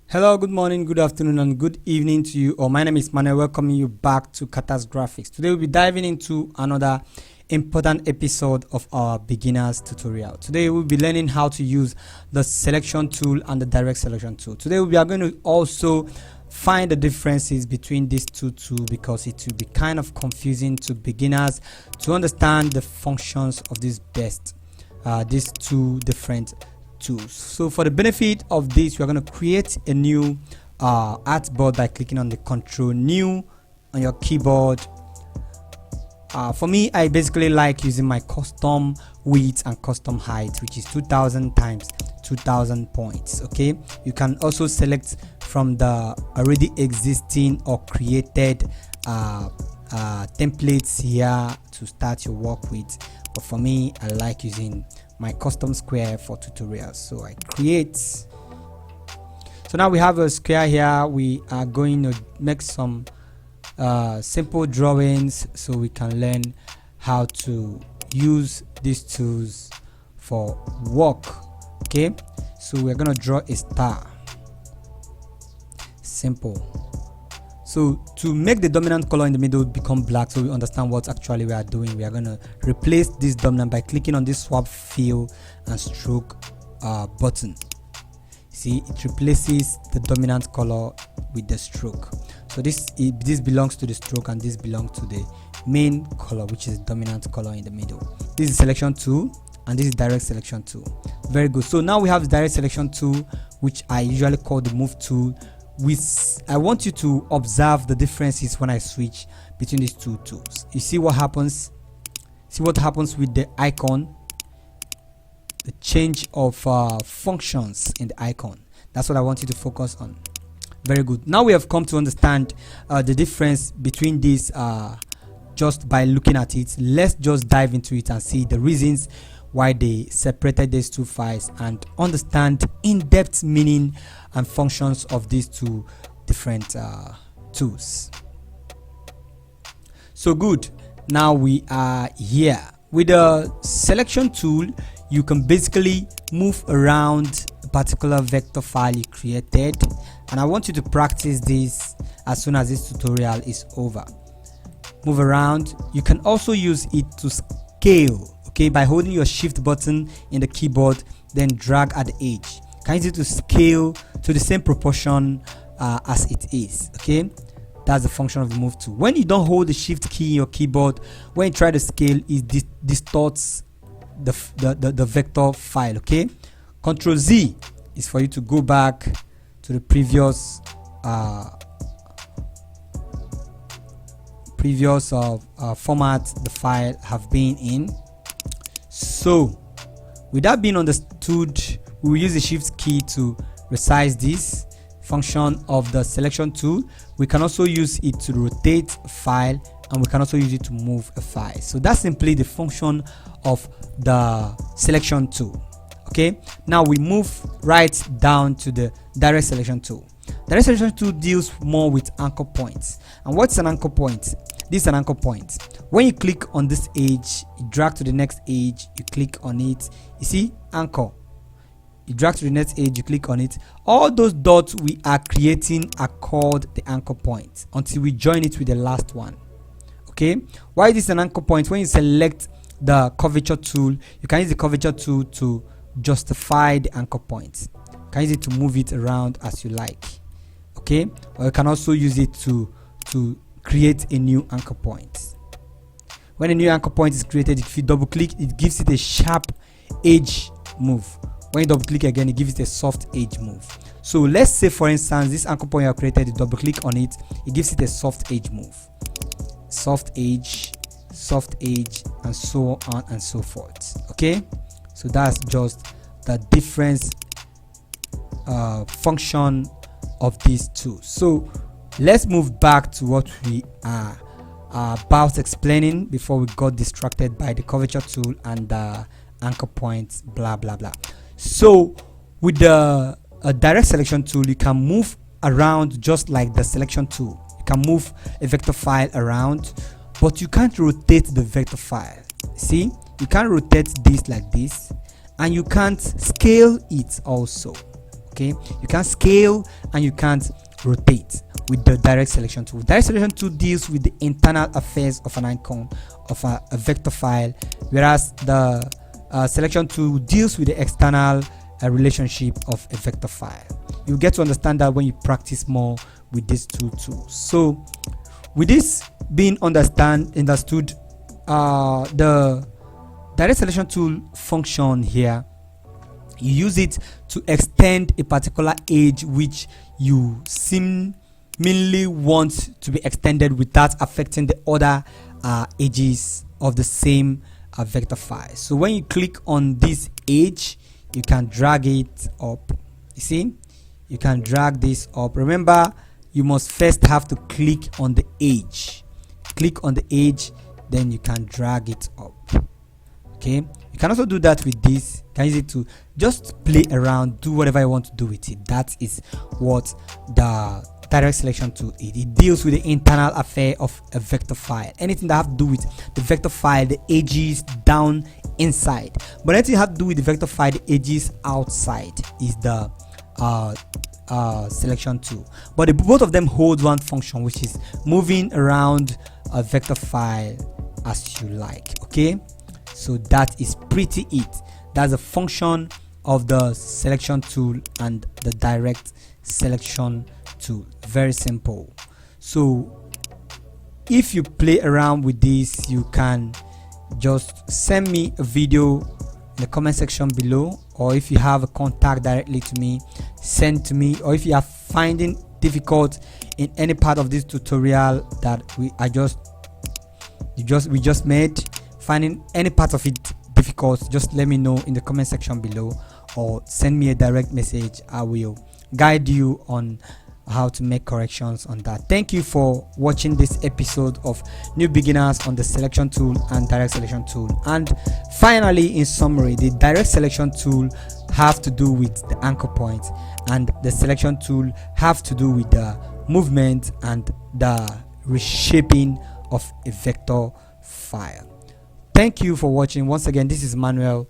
Hello, good morning, good afternoon, and good evening to you all. My name is Manuel, welcoming you back to CatersGraphix. Today we'll be diving into another important episode of our beginners tutorial. Today we'll be learning how to use the selection tool and the direct selection tool. Today we are going to also find the differences between these two tools because it will be kind of confusing to beginners to understand the functions of these two different tools. So for the benefit of this, we're going to create a new artboard by clicking on the Control New on your keyboard. For me, I basically like using my custom width and custom height, which is 2000 times 2000 points. Okay, you can also select from the already existing or created templates here to start your work with, but for me, I like using my custom square for tutorials. So I create. So now we have a square here. We are going to make some simple drawings so we can learn how to use these tools for work. Okay, so we're gonna draw a star. Simple. So to make the dominant color in the middle become black, so we understand what actually we are doing, we are going to replace this dominant by clicking on this swap fill and stroke button. See, it replaces the dominant color with the stroke. So this belongs to the stroke and this belongs to the main color, which is dominant color in the middle. This is selection tool and this is direct selection tool. Very good. So now we have the direct selection tool, which I usually call the move tool. I want you to observe the differences when I switch between these two tools. You see what happens? See what happens with the icon? The change of functions in the icon. That's what I want you to focus on. Very good. Now we have come to understand the difference between these just by looking at it. Let's just dive into it and see the reasons why they separated these two files and understand in-depth meaning and functions of these two different tools. So good. Now we are here with the selection tool. You can basically move around a particular vector file you created, and I want you to practice this as soon as this tutorial is over. Move around. You can also use it to scale. Okay, by holding your shift button in the keyboard, then drag at the edge. Can use it to scale to the same proportion as it is. Okay, that's the function of the move tool. When you don't hold the shift key in your keyboard, when you try to scale, it distorts the vector file. Okay, Control Z is for you to go back to the previous format the file have been in. So with that being understood, we will use the shift key to resize this function of the selection tool. We can also use it to rotate a file, and we can also use it to move a file. So that's simply the function of the selection tool. Okay, now we move right down to the direct selection tool. Direct selection tool deals more with anchor points. And what's an anchor point? This is an anchor point. When you click on this edge, you drag to the next edge, you click on it, you see anchor, you drag to the next edge, you click on it. All those dots we are creating are called the anchor points until we join it with the last one. Okay, why is this an anchor point? When you select the curvature tool, you can use the curvature tool to justify the anchor points. You can use it to move it around as you like. Okay, or you can also use it to create a new anchor point. When a new anchor point is created, if you double click, it gives it a sharp edge move. When you double click again, it gives it a soft edge move. So let's say, for instance, this anchor point you have created, you double click on it, it gives it a soft edge move. Soft edge, and so on and so forth. Okay, so that's just the difference function of these two. So let's move back to what we are about explaining before we got distracted by the curvature tool and the anchor points, blah blah blah. So with the direct selection tool, you can move around just like the selection tool. You can move a vector file around, but you can't rotate the vector file. See, you can't rotate this like this, and you can't scale it also. Okay, you can scale and you can't rotate with the direct selection tool. Direct selection tool deals with the internal affairs of an icon of a vector file, whereas the selection tool deals with the external relationship of a vector file. You get to understand that when you practice more with these two tools. So with this being understood, the direct selection tool function here, you use it to extend a particular edge which you seemingly want to be extended without affecting the other edges of the same vector file. So when you click on this edge, you can drag it up. You see, you can drag this up. Remember, you must first have to click on the edge. Click on the edge, then you can drag it up. Okay, you can also do that with this. You can use it to just play around, do whatever you want to do with it. That is what the direct selection tool is. It deals with the internal affair of a vector file. Anything that have to do with the vector file, the edges down inside. But anything that have to do with the vector file, the edges outside, is the selection tool. But both of them hold one function, which is moving around a vector file as you like. Okay, so that is pretty it. That's a function of the selection tool and the direct selection tool. Very simple. So if you play around with this, you can just send me a video in the comment section below, or if you have a contact directly to me, send to me. Or if you are finding difficult in any part of this tutorial that we just made, finding any part of it difficult, just let me know in the comment section below, or send me a direct message. I will guide you on how to make corrections on that. Thank you for watching this episode of New Beginners on the selection tool and direct selection tool. And finally, in summary, the direct selection tool have to do with the anchor point, and the selection tool have to do with the movement and the reshaping of a vector file. Thank you for watching. Once again, this is Manuel